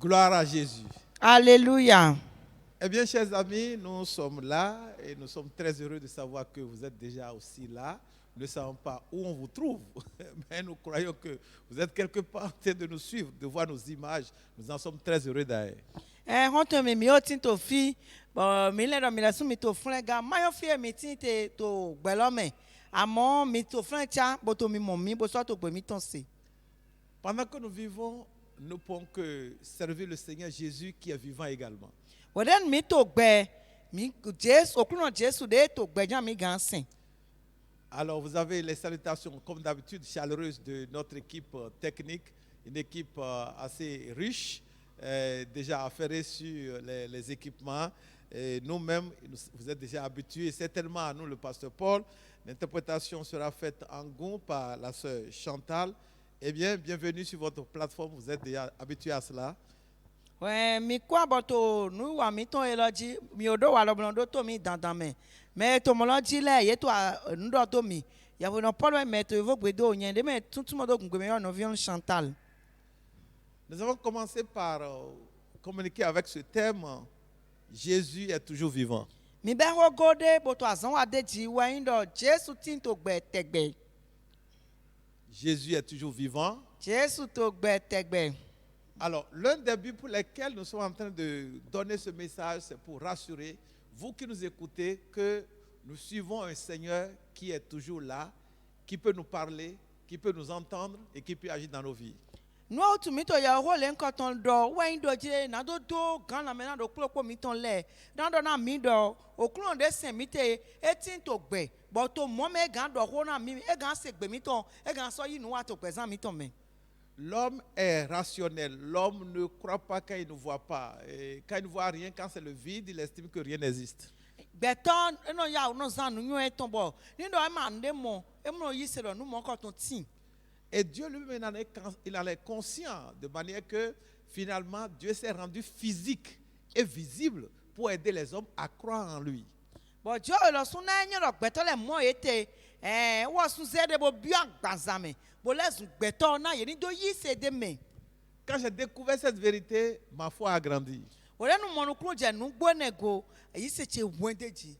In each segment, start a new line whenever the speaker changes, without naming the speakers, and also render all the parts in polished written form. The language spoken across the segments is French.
Gloire à Jésus.
Alléluia.
Eh bien, chers amis, nous sommes là et nous sommes très heureux de savoir que vous êtes déjà aussi là. Nous ne savons pas où on vous trouve, mais nous croyons que vous êtes quelque part en train de nous suivre, de voir nos images. Nous en sommes très heureux d'ailleurs.
Honte me mi otin to fi, mi le do mi la su mi to flenga, mayo fi mi tin te to gbelome. Amo mi to flencha, boto mi momi, bo so to gbe mi ton se.
Pendant que nous vivons, nous pouvons que servir le Seigneur Jésus qui est vivant également.
Woden mi to gbe, mi Jesu, okuno Jesu de to gbe jan mi gan sin.
Alors, vous avez les salutations, comme d'habitude, chaleureuses de notre équipe technique, une équipe assez riche, déjà affairée sur les équipements. Et nous-mêmes, vous êtes déjà habitués, certainement à nous, le pasteur Paul. L'interprétation sera faite en goût par la sœur Chantal. Eh bien, bienvenue sur votre plateforme, vous êtes déjà habitués à cela.
Ouais, mi kwa boto nu wa mi ton eloji, mi odo wa lo blondo to mi dandan me. Mais to mo lo ji le ye to ndo to mi. Ya vo no Paul me to evo gbedo yen de me tuntun mo do gun gbe me no vion Chantal.
Nous avons commencé par communiquer avec ce thème, Jésus est toujours vivant.
Mi be ho gode boto azan wa de ji wa yin do Jesu tin to gbe tegbe.
Jésus est toujours vivant.
Jesu to gbe tegbe.
Alors, l'un des buts pour lesquels nous sommes en train de donner ce message, c'est pour rassurer, vous qui nous écoutez, que nous suivons un Seigneur qui est toujours là, qui peut nous parler, qui peut nous entendre et qui peut agir dans nos vies.
No tu mi to ya ho le nkan ton do wa yin do je na do gan na me na do klo mi ton le. Dan do na mi do okulon de sen mi te etin to gbe, but to mo me gan do ho na mi e gan se gbe mi ton, e gan so yi nu wa to gbe zan mi ton me.
L'homme est rationnel. L'homme ne croit pas quand il ne voit pas. Et quand il ne voit rien, quand c'est le vide, il estime que rien n'existe.
Beton eno ya no zan nu yen ton bo. Ni do e ma nde mo, e mo yi se do nu mo ko ton tin.
Et Dieu lui-même il en est conscient, de manière que finalement Dieu s'est rendu physique et visible pour aider les hommes à croire en lui.
Bon Dieu lo sun na yen ro gbeto le mo ete wo sun se de bo bi agbazame. Bo le sun gbeto na ye ni do yi se de me.
Quand j'ai découvert cette vérité, ma foi a grandi.
Wo le nu mo nu kru je nu gbo nego, yi se che wendeji.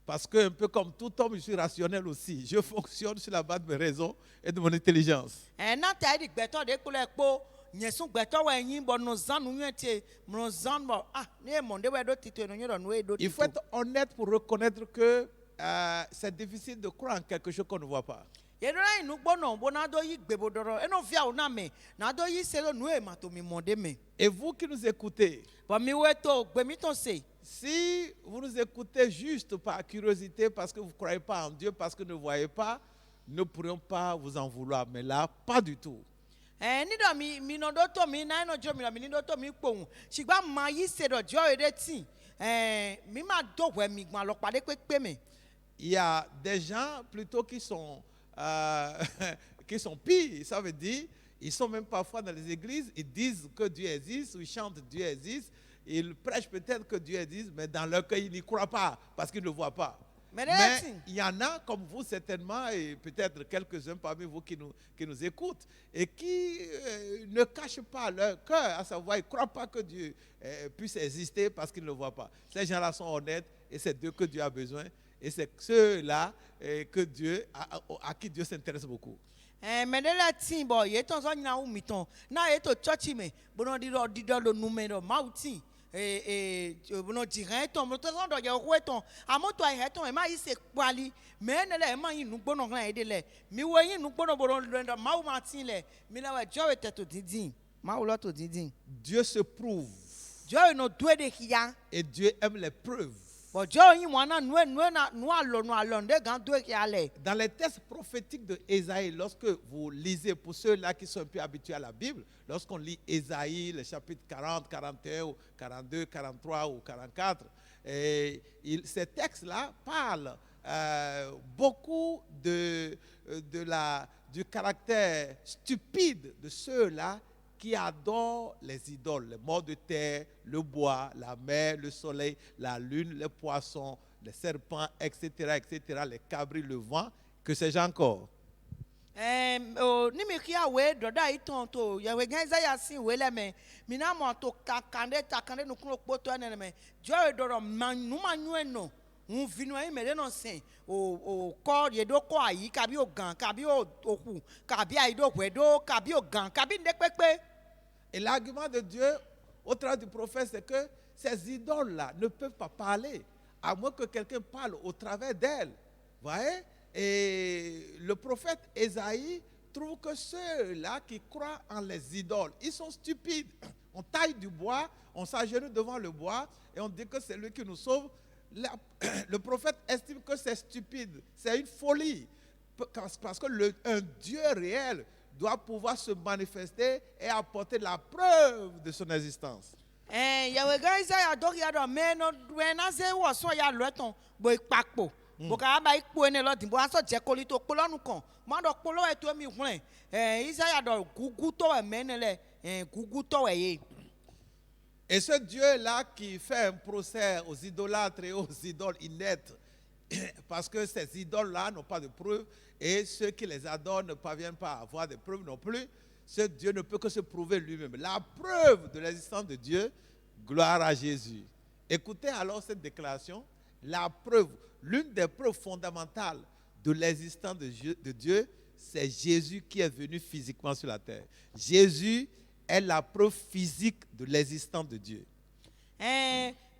Parce que, un peu comme tout homme, je suis rationnel aussi. Je fonctionne sur la base de mes raisons et de mon intelligence.
Na ta di gbeto de ko le po nyesun gbeto wa yin bo no zan nu yen te mo zan bo ne mo de we do tito no yen no e do.
Il faut être honnête pour reconnaître que c'est difficile de croire en quelque chose qu'on ne voit pas.
Ye do na inu gbo no bo na do yi gbebo doro e no via o na me na do yi se lo nu e ma to mi mo de me.
Et vous qui nous écoutez,
Bo mi we to gbe mi ton se.
si vous nous écoutez juste par curiosité, parce que vous ne croyez pas en Dieu, parce que vous ne voyez pas, nous ne pourrions pas vous en vouloir. Mais là, pas du tout.
Ni do mi no do to mi na no jo mi mi ni do to mi pohun. Sigba ma yi se do jo ere tin. Mi ma do we mi gban lo pade pe me.
Il y a des gens plutôt qui sont pires. Ça veut dire, ils sont même parfois dans les églises, ils disent que Dieu existe, ou ils chantent Dieu existe. Ils prêchent peut-être que Dieu existe, mais dans leur cœur, ils n'y croient pas parce qu'ils ne le voient pas. Mais il y en a comme vous certainement, et peut-être quelques-uns parmi vous qui nous écoutent, et qui ne cachent pas leur cœur, à savoir, ils ne croient pas que Dieu puisse exister parce qu'ils ne le voient pas. Ces gens-là sont honnêtes, et c'est d'eux que Dieu a besoin, et c'est ceux-là à qui Dieu s'intéresse beaucoup.
Mais de la tin bo ye ton so nyina umi ton na ye to church me bono di do lo numero mauti bono diran ton mo to so do ye ho ton amoto ai ton e ma yi se kwali me ne le ma yin nu gbono kan e de le mi wo yin nu gbono bono do ma wo ma tin le mi la wa jo te to dindin ma wo lo to dindin.
Dieu se prouve.
Jo no due de hiya.
Et Dieu aime les preuves.
Bo jo yin mo na nu alon de gan due ki ale.
Dans les textes prophétiques de Ésaïe, lorsque vous lisez, pour ceux-là qui sont un peu habitués à la Bible, lorsqu'on lit Ésaïe, le chapitre 40, 41, ou 42, 43 ou 44, ces textes-là parlent beaucoup du caractère stupide de ceux-là qui adorent les idoles, les morts de terre, le bois, la mer, le soleil, la lune, les poissons, les serpents, etc., etc., les cabris, le vent, que sais-je encore.
Nimikia we doda itonto ya we ganza ya sin we le me mina mo to takande no kro poto ene me joy doro manu eno un vinu ai me no sin o ko ye do ko ayi kabi o gan kabi o oku kabi ai do kwedo kabi o gan kabi nde pepe.
Et l'argument de Dieu au travers du prophète, c'est que ces idoles-là ne peuvent pas parler, à moins que quelqu'un parle au travers d'elles. Voyez? Et le prophète Ésaïe trouve que ceux-là qui croient en les idoles, ils sont stupides. On taille du bois, on s'agenouille devant le bois et on dit que c'est lui qui nous sauve. Le prophète estime que c'est stupide, c'est une folie. Parce que un Dieu réel doit pouvoir se manifester et apporter la preuve de son existence.
Boka ba ikpo ene lo dimbo aso je koli to polo nu kan ma do polo e to mi hun Isaiah do gugu to e menele gugu to e.
Et ce Dieu-là qui fait un procès aux idolâtres et aux idoles inertes, parce que ces idoles-là n'ont pas de preuves, et ceux qui les adorent ne parviennent pas à avoir de preuves non plus, ce Dieu ne peut que se prouver lui-même. La preuve de l'existence de Dieu, gloire à Jésus. Écoutez alors cette déclaration, la preuve, l'une des preuves fondamentales de l'existence de Dieu, c'est Jésus qui est venu physiquement sur la terre. Jésus est la preuve physique de l'existence de Dieu.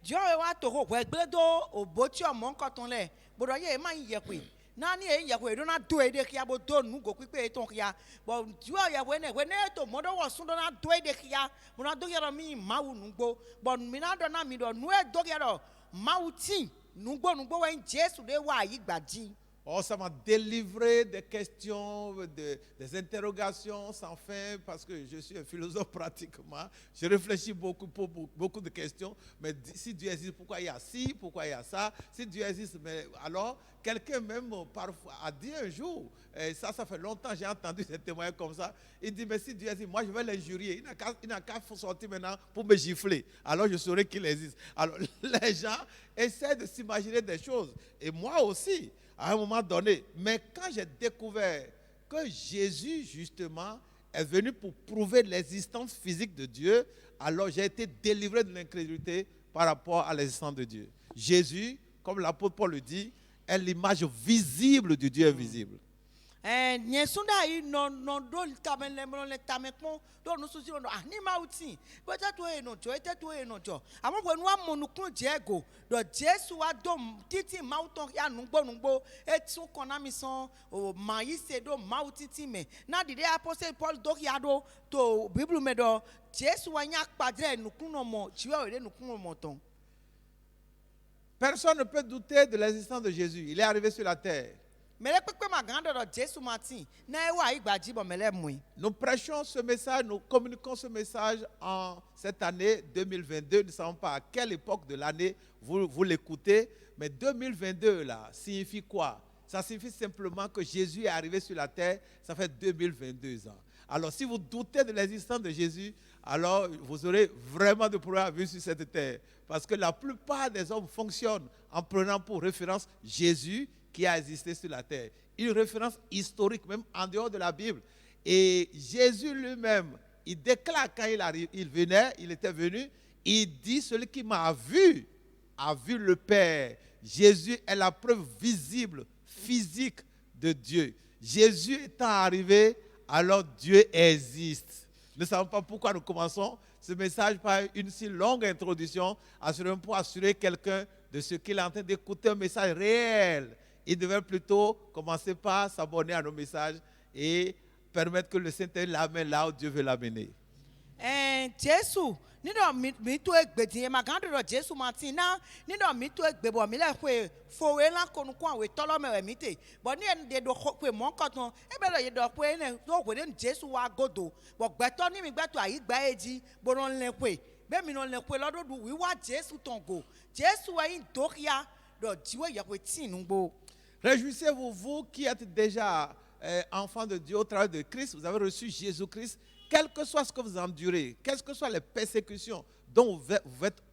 Dieu wa to ho gbedo oboti omo nkan ton le bodo ye ma ye kwe na ni e ye kwe do na do e de kia bo do nu go pipe ton kia bo Dieu ye we ne to modo wo sun do na do e de kia mo na do ye ro mi mawu nu gbo bo mi na do na mi do nu e do ye ro mawu tin nu gbo we Jesu de wa yi gbadi.
Oh, ça m'a délivré des questions, des interrogations sans fin, parce que je suis un philosophe pratiquement. Je réfléchis beaucoup pour beaucoup de questions. Mais si Dieu existe, pourquoi il y a ci, pourquoi il y a ça? Si Dieu existe, mais alors, quelqu'un même parfois a dit un jour, et ça fait longtemps que j'ai entendu ces témoignages comme ça, il dit, mais si Dieu existe, moi je vais l'injurier. Il n'a qu'à sortir maintenant pour me gifler. Alors je saurai qu'il existe. Alors les gens essaient de s'imaginer des choses. Et moi aussi, à un moment donné. Mais quand j'ai découvert que Jésus, justement, est venu pour prouver l'existence physique de Dieu, alors j'ai été délivré de l'incrédulité par rapport à l'existence de Dieu. Jésus, comme l'apôtre Paul le dit, est l'image visible du Dieu invisible.
Nyesunda yi no do tamele mo le tamekon do no susi no ani ma uti bo ta to e no jo ete to e no jo amo bo nu amonu kun jego do Jesu wa do titi mauton ya nugbo etun kona mi son o ma yi se do mautiti me na the apostle Paul do ya do to Bible me do Jesu wa nya padre nukun no mo jiwe ore nukun mo ton.
Personne ne peut douter de l'existence de Jésus. Il est arrivé sur la terre. Nous prêchons ce message, nous communiquons ce message en cette année 2022. Nous ne savons pas à quelle époque de l'année vous l'écoutez, mais 2022 là signifie quoi? Ça signifie simplement que Jésus est arrivé sur la terre, ça fait 2022 ans. Alors si vous doutez de l'existence de Jésus, alors vous aurez vraiment de problèmes à vivre sur cette terre. Parce que la plupart des hommes fonctionnent en prenant pour référence Jésus qui a existé sur la terre. Une référence historique, même en dehors de la Bible. Et Jésus lui-même, il déclare quand il était venu, il dit, celui qui m'a vu, a vu le Père. Jésus est la preuve visible, physique de Dieu. Jésus étant arrivé, alors Dieu existe. Nous ne savons pas pourquoi nous commençons ce message par une si longue introduction, assurément pour assurer quelqu'un de ce qu'il est en train d'écouter un message réel. Il devait plutôt commencer par s'abonner à nos messages et permettre que le Saint-Esprit l'amène là où Dieu veut l'amener.
Jésus, ni do mi to egbe din ma gan do Jésus Martina, ni do mi to egbe bo mi le kwe fowe la konu kwa we tolo me we mite. Bo ni en de do kwe mon katon, e be do ye do kwe ne do kwe den Jésus wa godo. Bo gbeto ni mi gbeto ayi gba eji, bo non le kwe. Be mi non le kwe lodo du wi wa Jésus tongo. Jésus wa yin dokia do jiwe ye kwe tin ngbo.
Réjouissez-vous, vous qui êtes déjà enfants de Dieu au travers de Christ, vous avez reçu Jésus-Christ quel que soit ce que vous endurez, quelles que soient les persécutions dont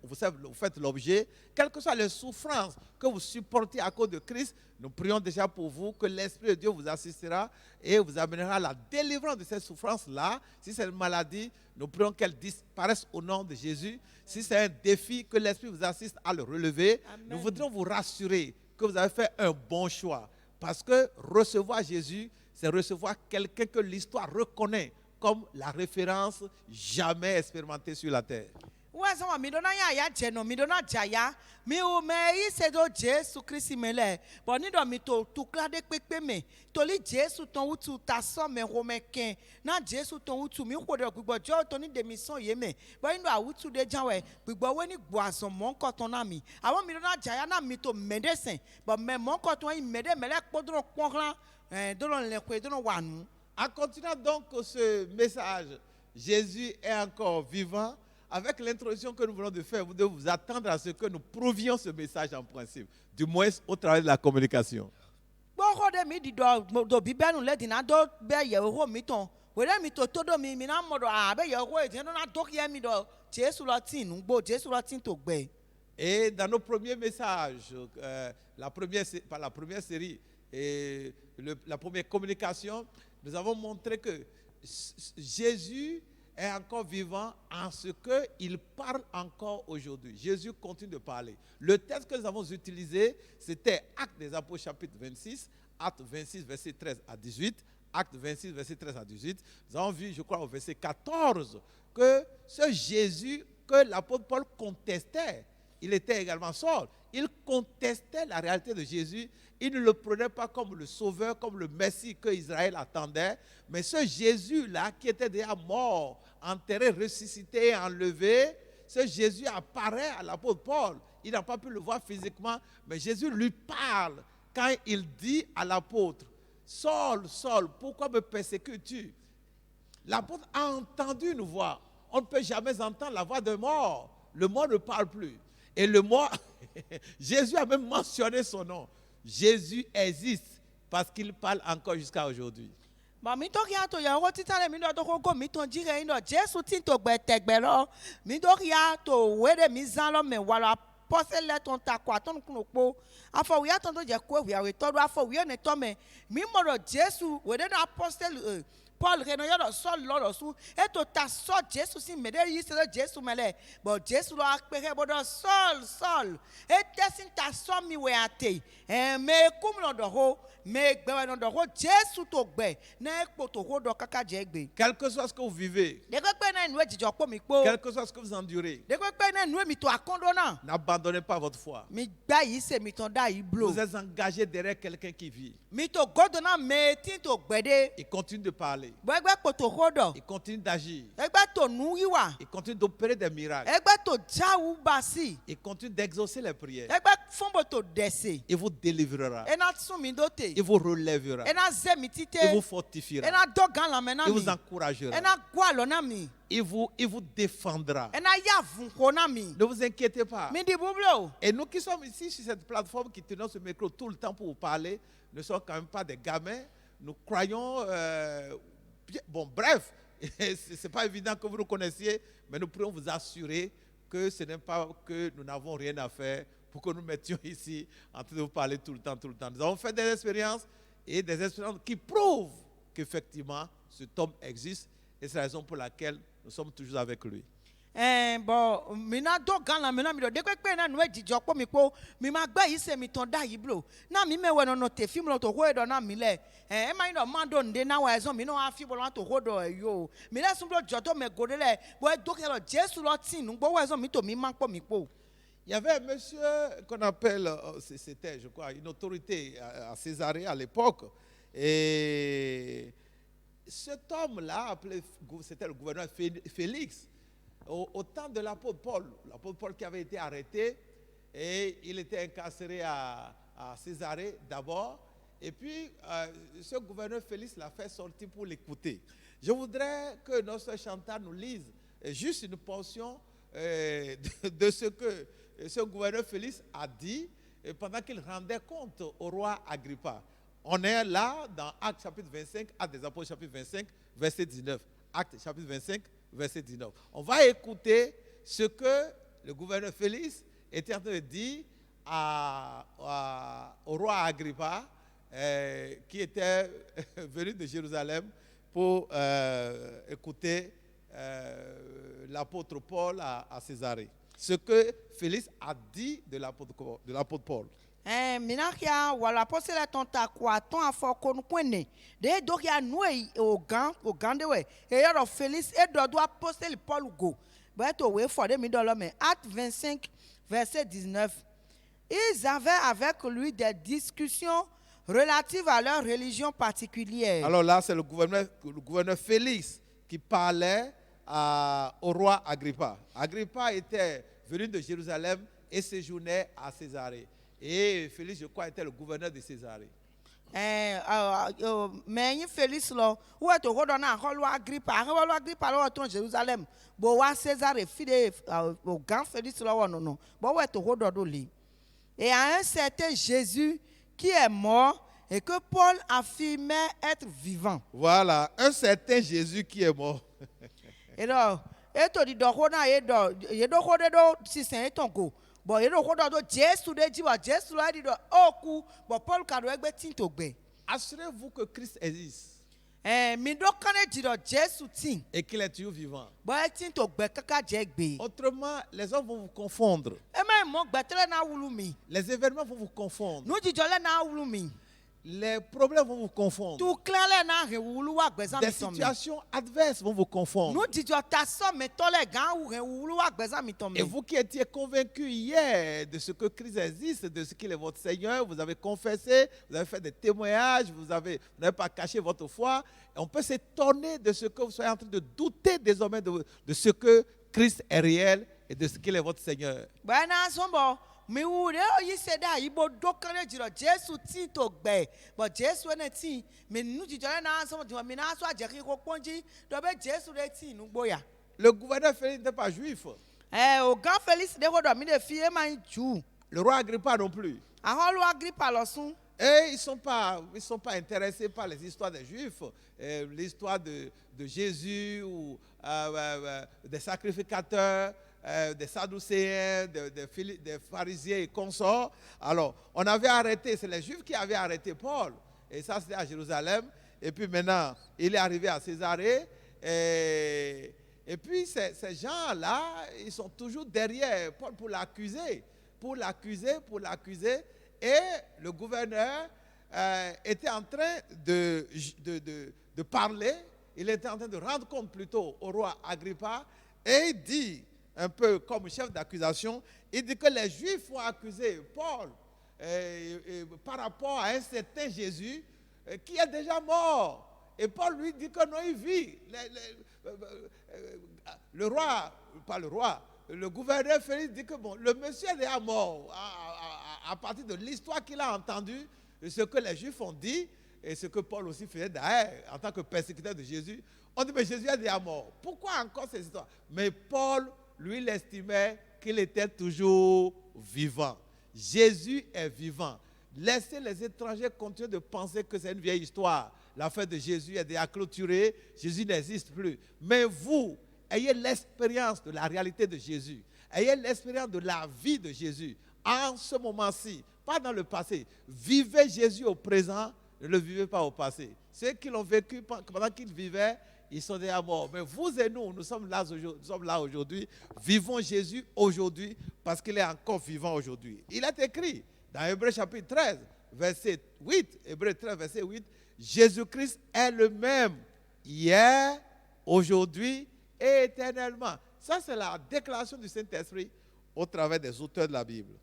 vous faites l'objet, quelles que soient les souffrances que vous supportez à cause de Christ, nous prions déjà pour vous que l'Esprit de Dieu vous assistera et vous amènera à la délivrance de ces souffrances-là. Si c'est une maladie, nous prions qu'elle disparaisse au nom de Jésus. Si c'est un défi, que l'Esprit vous assiste à le relever.
Amen.
Nous voudrions vous rassurer que vous avez fait un bon choix. Parce que recevoir Jésus, c'est recevoir quelqu'un que l'histoire reconnaît comme la référence jamais expérimentée sur la terre.
Wazama midona ya jeno midona jaya mi o me isedo Jesu Kristi mele bo ni do mi to klade pepe me to li Jesu ton utu ta so me ho me ken na Jesu ton utu mi ko de gbigbo jo to ni de mi son ye me bo ndo awutu de janwe gbigbo we ni gbo asan mo nko ton na mi awon midona jaya na mi to medecin bo me mo nko ton yi mede mele podro ponran do le kwe do wanu.
En continuant donc ce message, Jésus est encore vivant. Avec l'introduction que nous venons de faire, vous devez vous attendre à ce que nous prouvions ce message en principe, du moins au travers de la communication. Et dans nos premiers messages, par la première série et la première communication, nous avons montré que Jésus est encore vivant en ce qu'il parle encore aujourd'hui. Jésus continue de parler. Le texte que nous avons utilisé, c'était Actes des Apôtres chapitre 26, Actes 26, verset 13 à 18, Actes 26, verset 13 à 18. Nous avons vu, je crois, au verset 14, que ce Jésus que l'apôtre Paul contestait, il était également Saul. Il contestait la réalité de Jésus. Il ne le prenait pas comme le sauveur, comme le Messie que Israël attendait. Mais ce Jésus-là, qui était déjà mort, enterré, ressuscité, enlevé, ce Jésus apparaît à l'apôtre Paul. Il n'a pas pu le voir physiquement, mais Jésus lui parle quand il dit à l'apôtre, « Saul, Saul, pourquoi me persécutes-tu » L'apôtre a entendu une voix. On ne peut jamais entendre la voix d'un mort. Le mort ne parle plus. Et le mort, Jésus a même mentionné son nom. Jésus existe parce qu'il parle encore jusqu'à aujourd'hui.
Paul renoya sol loro su eto ta so Jésus si mede yi se Jésus mele bo Jésus lo akpere bodo sol etesin ta so mi we ate me kum no do ho me gbe no do ho Jésus to gbe na ekpo to ho do kaka je gbe.
Quel que soit ce que vous vivez,
de ko pe na nu ejijo po mi po,
quel que soit ce que vous endurez,
de ko pe na nu mi to akondo na,
n'abandonnez pas votre foi.
mi gba yi se mi ton da yi blo.
Vous êtes engagé derrière quelqu'un qui vit.
Mi to godo na me tin to gbede.
Il continue de parler.
Il
continue d'agir.
Il
continue d'opérer des miracles. Il continue d'exaucer les prières. Il vous délivrera. Il vous relèvera. Il vous fortifiera. Il vous encouragera. Il vous défendra. Ne vous inquiétez pas. Et nous qui sommes ici sur cette plateforme, qui tenons ce micro tout le temps pour vous parler, ne sommes quand même pas des gamins. Nous croyons... Bon, bref, ce n'est pas évident que vous nous connaissiez, mais nous pourrions vous assurer que ce n'est pas que nous n'avons rien à faire pour que nous mettions ici en train de vous parler tout le temps. Nous avons fait des expériences et des expériences qui prouvent qu'effectivement, cet homme existe et c'est la raison pour laquelle nous sommes toujours avec lui.
Bon, mina do gala mina mi do de pe na nu ejijo po mi po mi ma gba yi se mi ton da yi blo na mi me we no te film lo to ho do na mi le e ma ndo ma do nde na wa ezo mi no afi bo lo to ho do yo mi le sun blo jodo me go de le bo do ke lo Jesu lo tin nu gbo wa ezo mi to mi ma po mi po.
Il y avait un monsieur qu'on appelle, c'était je crois une autorité à Césarée à l'époque, et cet homme-là, c'était le gouverneur Félix. Au temps de l'apôtre Paul qui avait été arrêté, et il était incarcéré à Césarée d'abord, et puis ce gouverneur Félix l'a fait sortir pour l'écouter. Je voudrais que notre Chantal nous lise juste une portion de ce que ce gouverneur Félix a dit pendant qu'il rendait compte au roi Agrippa. On est là dans Actes chapitre 25, Actes des Apôtres chapitre 25, verset 19. Actes chapitre 25, verset 19. On va écouter ce que le gouverneur Félix était en train de dire au roi Agrippa, qui était venu de Jérusalem pour écouter l'apôtre Paul à Césarée. Ce que Félix a dit de l'apôtre Paul.
Minakia wala posela tonta kwa ton afo konu kwene de dokia noe au gan de we et yoro Félix et doit poster le Paul go but we for de midolo mais Acte 25 verset 19. Ils avaient avec lui des discussions relatives à leur religion particulière.
Alors là, c'est le gouverneur Félix qui parlait au roi Agrippa. Agrippa était venu de Jérusalem et séjournait à Césarée. Et Félix, je crois, était le gouverneur de Césarée.
Mais Félix là, où est au Agrippa là Jérusalem. Bo wa Césarée fide au grand Félix là non. Bo où est au li. Et à un certain Jésus qui est mort et que Paul affirmait être vivant.
Voilà, un certain Jésus qui est mort.
Et donc, et to di do na e do si sen etonko. Bo e do Jésus de di wa Jésus la di do oku, bo Paul ka do egbe tin to gbe.
Assurez-vous que Christ existe.
Mi do kane di do Jésus tin.
Et qu'il est toujours vivant.
Bo e tin to gbe kaka je gbe.
Autrement, les hommes vont vous confondre.
E me mo gbe tele na wulu mi.
Les événements vont vous confondre.
Nu di jole na wulu mi.
Les problèmes vont vous confondre.
Tout clair na he wulu wa gbe za mi
Des
to mi.
situations adverses vont vous confondre.
Nu di jo ta so me to le gan wu he wulu wa gbe za mi to mi.
Et vous qui étiez convaincus hier de ce que Christ existe, de ce qu'il est votre Seigneur, vous avez confessé, vous avez fait des témoignages, vous n'avez pas caché votre foi. Et on peut s'étonner de ce que vous soyez en train de douter désormais de ce que Christ est réel et de ce qu'il est votre Seigneur.
Ben na sombo mi wu de o yi se da ibo do kane jiro Jésus tin to gbe but Jésus ne tin mi nu jijore na so mi na so ajeki ko ponji do be Jésus de tin nu gboya.
Le gouverneur Félix n'était pas juif.
Au grand Félix de ko do mi de fie man ju.
Le roi Agrippa non plus.
Ahon lo Agrippa lo sun.
Et ils ne sont pas intéressés par les histoires des Juifs, l'histoire de Jésus ou des sacrificateurs, des Sadducéens, des pharisiens et consorts. Alors, on avait arrêté, c'est les Juifs qui avaient arrêté Paul. Et ça, c'était à Jérusalem. Et puis maintenant, il est arrivé à Césarée. Et puis, ces gens-là, ils sont toujours derrière Paul pour l'accuser. Et le gouverneur était en train de parler, il était en train de rendre compte plutôt au roi Agrippa, et il dit, un peu comme chef d'accusation, il dit que les Juifs ont accusé Paul par rapport à un certain Jésus qui est déjà mort. Et Paul lui dit que non, il vit. Le gouverneur Félix dit que bon, le monsieur est déjà mort à partir de l'histoire qu'il a entendue, ce que les Juifs ont dit, et ce que Paul aussi faisait derrière en tant que persécuteur de Jésus. On dit, mais Jésus est déjà mort. Pourquoi encore ces histoires? Mais Paul, lui, il estimait qu'il était toujours vivant. Jésus est vivant. Laissez les étrangers continuer de penser que c'est une vieille histoire. L'affaire de Jésus est déjà clôturée. Jésus n'existe plus. Mais vous, ayez l'expérience de la réalité de Jésus. Ayez l'expérience de la vie de Jésus. En ce moment-ci, pas dans le passé. Vivez Jésus au présent, ne le vivez pas au passé. Ceux qui l'ont vécu pendant qu'ils vivaient, ils sont déjà morts. Mais vous et nous sommes là aujourd'hui. Vivons Jésus aujourd'hui parce qu'il est encore vivant aujourd'hui. Il est écrit dans Hébreux chapitre 13, verset 8, Hébreux 13, verset 8, Jésus-Christ est le même hier, aujourd'hui et éternellement. Ça, c'est la déclaration du Saint-Esprit au travers des auteurs de la Bible.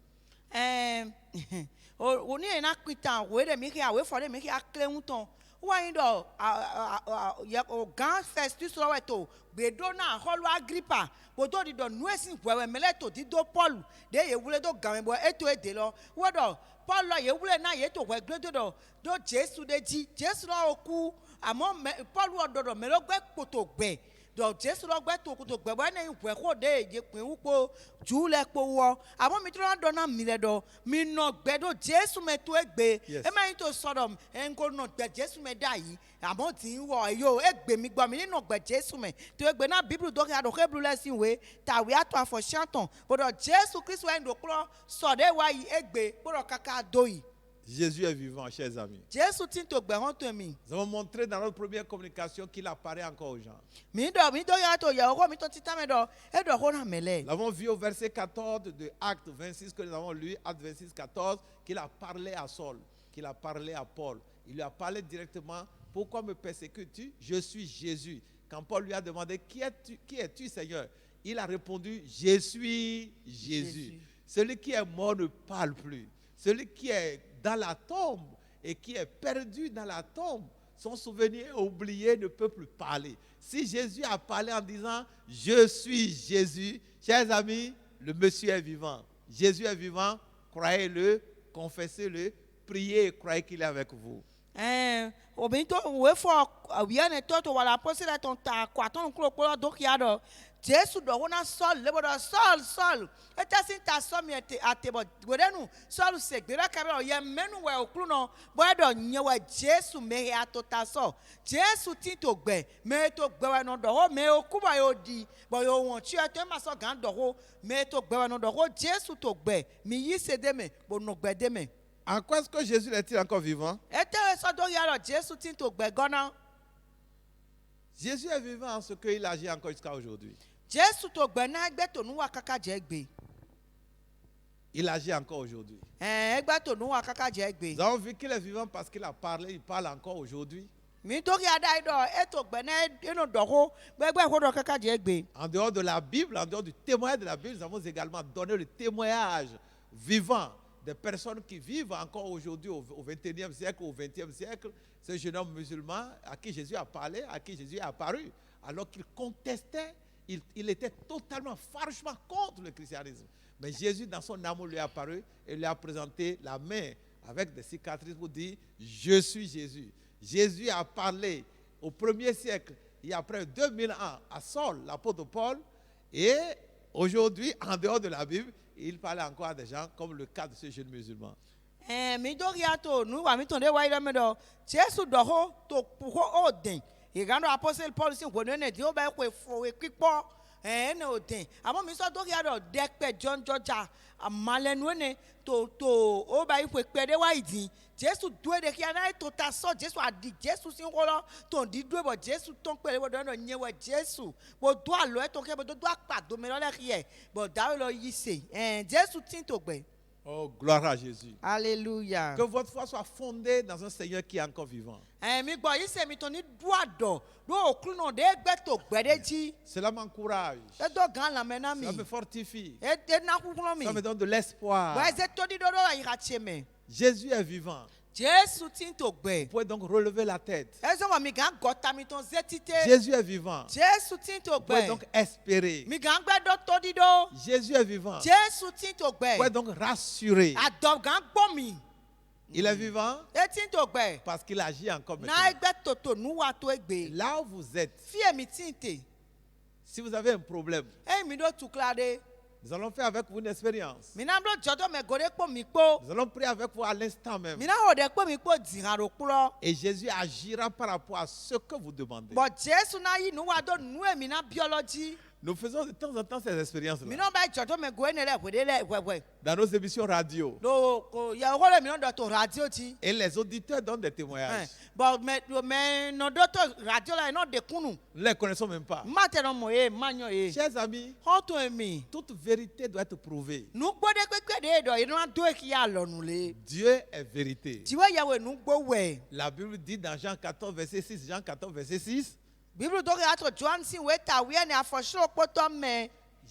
Paul là yewule na yeto we gledo do Jésus de ji Jésus na oku amo Paul wo do me lo gbe poto gbe Donc Jésus l'a gbe to kuto gbe ba na ihwe ko de je pin upo ju le po wo. Abo mi tro do na mi le do. Mi no gbe do Jésus me to egbe.
Yes.
E ma yin to Sodom en ko no gbe Jésus me da yi. Abo ti wo yo egbe mi gbo mi ni no gbe Jésus me. To egbe na Bible do ka do Hebrew lesson we ta we ato afo chanton. But Jésus Christ we ndo kro so de wa yi egbe, but kaka do yi.
Jésus est vivant, chers amis.
Jésus tin to gbe hon to mi.
Nous avons montré dans notre première communication qu'il apparaît encore aux gens.
Mi do ya to ya ko mi to tita me do e do ko na mele.
Nous l'avons vu au verset 14 de Actes 26 que nous avons lu, Actes 26, 14, qu'il a parlé à Saul, qu'il a parlé à Paul. Il lui a parlé directement. Pourquoi me persécutes-tu? Je suis Jésus. Quand Paul lui a demandé, qui es-tu, Seigneur? Il a répondu, je suis Jésus. Celui qui est mort ne parle plus. Celui qui est dans la tombe et qui est perdu dans la tombe, son souvenir oublié ne peut plus parler. Si Jésus a parlé en disant « Je suis Jésus », chers amis, le monsieur est vivant. Jésus est vivant, croyez-le, confessez-le, priez et croyez qu'il est avec vous.
Obinto we for wiane to wala posi la ton ta kwa ton klo klo do kia do Jésus do wona Saul le bodo Saul eta sin ta so mi ate bo godenu Saul se gbera ka be ye menu we okru no bo do nye we Jésus me ya to ta so Jésus tin to gbe me to gbe we no do ho me okuba yo di bo yo won chi e to ma so gan do ho me to gbe we no do ho Jésus to gbe mi yi se de me bo no gbe de me.
En quoi est-ce que Jésus est-il encore vivant? Jésus est vivant en ce qu'il agit encore jusqu'à aujourd'hui. Il agit encore aujourd'hui. Nous avons vu qu'il est vivant parce qu'il a parlé, il parle encore aujourd'hui. En dehors de la Bible, en dehors du témoignage de la Bible, nous avons également donné le témoignage vivant des personnes qui vivent encore aujourd'hui au XXIe siècle, au XXe siècle, ce jeune homme musulman à qui Jésus a parlé, à qui Jésus est apparu, alors qu'il contestait, il était totalement, farouchement contre le christianisme. Mais Jésus, dans son amour, lui est apparu et lui a présenté la main avec des cicatrices pour dire « Je suis Jésus ». Jésus a parlé au 1er siècle, il y a près de 2000 ans, à Saul, l'apôtre Paul, et aujourd'hui, en dehors de la Bible, il parlait encore à des gens comme le cas de ce jeune musulman.
Mi do ya to nu wa mi ton de wa ile me do Jésus do ho to pu ho odin e gan do apostle Paul sin wo ne di o ba ko fo e pipo ne odin amo mi so do ya do de pe John Georgia amalenu ne to o ba ipo pe de wa idin Jésus do de ki ana to ta so Jésus adi Jésus sin ko lo to di do bo Jésus ton pe wo do no nye we Jésus bo do alo e to ke bo do apado me lo le ki e bo da lo yi se Jésus tin to gbe.
Oh, gloire à Jésus.
Alléluia.
Que votre foi soit fondée dans un Seigneur qui est encore vivant. Cela m'encourage. Cela me fortifie. Cela me donne de l'espoir. Jésus est vivant. Vous pouvez donc relever la tête. Jésus est vivant. Vous pouvez donc espérer. Jésus est vivant. Vous pouvez donc rassurer. Il est vivant parce qu'il agit encore maintenant. Là où vous êtes, si vous avez un problème, nous allons faire avec vous une expérience. Nous allons prier avec vous à l'instant même. Et Jésus agira par rapport à ce que vous demandez. Nous faisons de temps en temps ces expériences-là. Dans nos émissions radio. Et les auditeurs donnent des témoignages. Nous ne les connaissons même pas. Chers amis, toute vérité doit être prouvée. Dieu est vérité. La Bible dit dans Jean 14, verset 6, Jean 14, verset 6,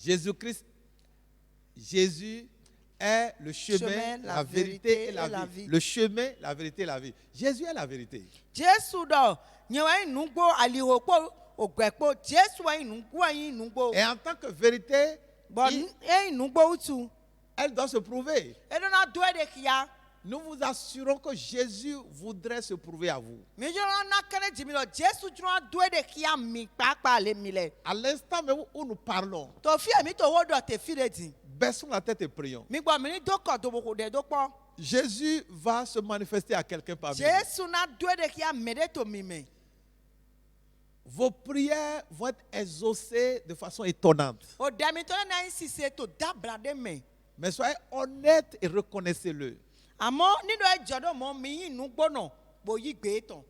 Jésus-Christ, Jésus est le chemin, la vérité et la vie. Le chemin, la vérité et la vie. Jésus est la vérité. Et en tant que vérité, elle doit se prouver. nous vous assurons que Jésus voudrait se prouver à vous.
mi yɔrɔ na kɛnɛ jimi lɔ jesu dɔrɔn do de kia mi kpakpa le mi lɛ.
À l'instant même où nous parlons,
to fie mi to wo dɔ te fi de di.
baissons la tête et prions.
mi gbɔ mi ni do kɔ doboko de do kpɔ.
Jésus va se manifester à quelqu'un parmi nous.
jesu na do de kia mi de to mi mɛ.
Vos prières vont être exaucées de façon étonnante.
o dɛmi tɔ ne na yi sise to dabila de mɛ.
Mais soyez honnêtes et reconnaissez-le.
àmọ́ nínú ẹjọ́ náà mọ́ mi yín inú gbọ́nà bò yí gbé tán.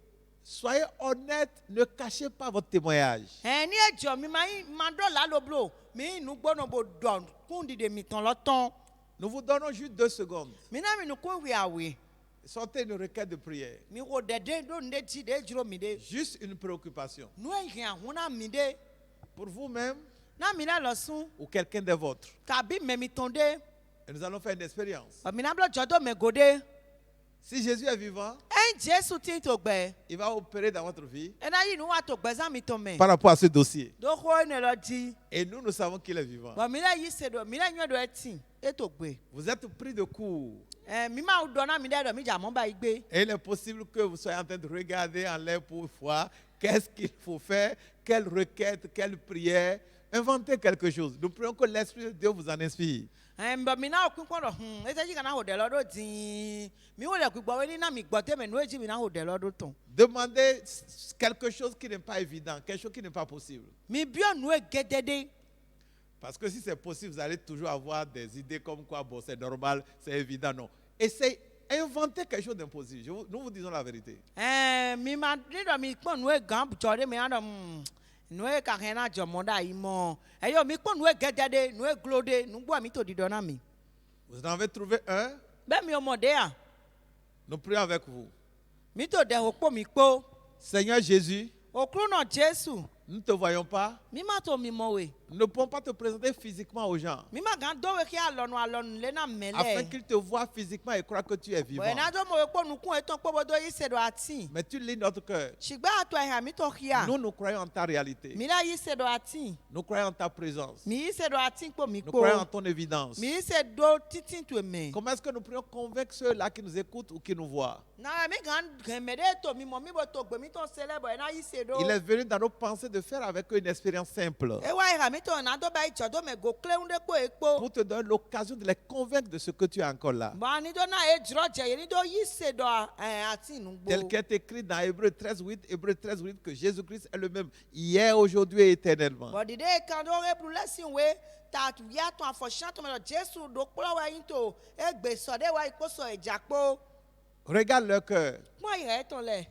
Soyez honnêtes, ne cachez pas votre témoignage.
ní ẹjọ́ mi máa dọ̀là lóblo mi yín inú gbọ́nà bò dọ̀ kún dìde mi tán lọ́tán.
Nous vous donnons juste 2 secondes.
mi náà mi nù kún ìwé àwẹ̀.
Sortez une requête de prière.
mi kò dẹ̀dẹ̀ ló ń dé jí dé jùlọ mi dé.
Juste une préoccupation.
nú ẹ̀yìn àwọn náà mi dé.
Pour vous-même
náà mi náà lọ sún.
ou quelqu'un de vôtres.
kàbí mẹ́mi tán dé.
Et nous allons faire une expérience.
ọ̀mì náà bọ̀ jọ́dọ̀ mẹ́gò dé.
Si Jésus est vivant,
ẹ̀yìn jésù tí tó gbẹ.
il va opérer dans votre vie
ẹ̀ náà yìí ni wọ́n á tó gbẹ sáà mi tán mẹ́.
par rapport à ce dossier.
dókòó ẹ̀ ní lọ jí.
Et nous, nous savons qu'il est vivant.
bọ̀ mi náà yìí ṣe dọ̀ mi náà yín ọ̀dọ̀ ẹ̀ tì ẹ̀ tó gbẹ.
Vous êtes pris de court.
mi máa dọ̀ náà mi dẹ́ dọ̀ mi jà mọ́ báyìí gbé.
Et il est possible que vous soyez en train de regarder en l'air pour voir qu'est-ce qu'il faut faire, quelle requête, quelle prière. Inventez quelque chose. Nous prions que l'Esprit de Dieu vous en inspire.
Mbọ mi náà kún kọ́nọ̀ ẹsẹ̀ jí kan náà hò dẹ̀ lọ́dọ̀ dín mi wò lẹ̀ gbọ́ wẹ́ni náà mi gbọ́ tẹ́mẹ̀ ní èjì mi náà hò dẹ̀ lọ́dọ̀ tán.
Demandez quelque chose qui n'est pas évident, quelque chose qui n'est pas possible.
Mi bí ọ̀nù ẹ̀ gẹ́dẹ́dẹ́.
Parce que si c'est possible, vous allez toujours avoir des idées comme quoi, bon, c'est normal, c'est évident. Non. Essayez, inventez quelque chose d'impossible. Nous vous disons la vérité.
Mi máa nílò mi pọ̀ nù ẹ̀ gan jọ dé mi náà dọ̀ nù ẹ̀ kàkẹ́ náà jọ mọ́ dà yìí mọ́ ẹ̀yọ́ mi pọ̀ nù ẹ̀ gẹ́dẹ́dẹ́ nù ẹ̀ glódé nù gbọ́ mi tó di dọ́nà mi.
Vous en avez trouvé un?
Bẹ́ẹ̀ mi ọmọdé à.
Nous prions avec vous.
Mi tó dẹ̀ òpó mi kpó.
Seigneur Jésus,
òkúrú náà Jésù.
nous ne te voyons pas.
Mi má tó mi mọ̀ wẹ̀.
Nous ne pouvons pas te présenter physiquement aux gens.
Mi má gan dọ́wọ́ kí alọ́nu lé náà mẹ́lẹ̀.
Afin qu'ils te voient physiquement et croient que tu es vivant.
Bọ̀yẹ̀ náà tó mọ̀ wẹ̀ pọ̀ nùkún ẹ̀ tán pọ́bọ́dọ́ yìí ṣèdọ̀ àtì.
Mais tu lis notre cœur.
ṣùgbọ́n àtọ̀ ẹ̀hà mi tó kíá.
Nous, nous croyons en ta réalité.
Mi náà yìí ṣèdọ̀ àtì.
Nous croyons en ta présence.
Mi yìí ṣèdọ̀ àtì pò mi
Nous
kpó.
croyons en ton évidence.
Mi yìí ṣèdọ̀ títí tó mẹ́.
Comment est-ce que nous prions convaincre ceux-là qui nous écoutent ou qui nous voient?
Náà mi gan gẹ̀mẹ̀dẹ́ tó mi mọ̀ mi bò tó gbé mi tó ṣẹlẹ̀ bọ̀ ẹ̀ náà yìí ṣèdọ̀.
Il est venu dans nos pensées de faire avec eux une expérience simple
Ewa ẹ̀hà mi tó ọ̀nà tó bá ìjọ̀dọ̀ mẹ́ gò kílẹ̀ ń dé kpó èkpó.
pour te donner l'occasion de les convaincre de ce que tu as encore là.
Bọ̀ àníjọ́ náà ẹ̀ jùlọ jẹ̀ yẹn níjọ́ yìí ṣèdọ̀ àti ìnúgbò.
Tel qu'est écrit dans Hébreux 13:8, que Jésus-Christ est le même hier, aujourd'hui et éternellement.
Bọ̀ dìde kan tó rẹ̀ bùrù lẹ́sìn wé tààtù yàtọ̀ àfọ̀ṣán tó mẹ́lọ̀ Jésù dòkpọ̀ wa yín tó ẹgbẹ́ sọ̀dẹ̀ wa ìkóso ẹ̀jà kpó.
Regarde leur cœur.
Mọ̀ ìrẹ̀ tán lẹ̀.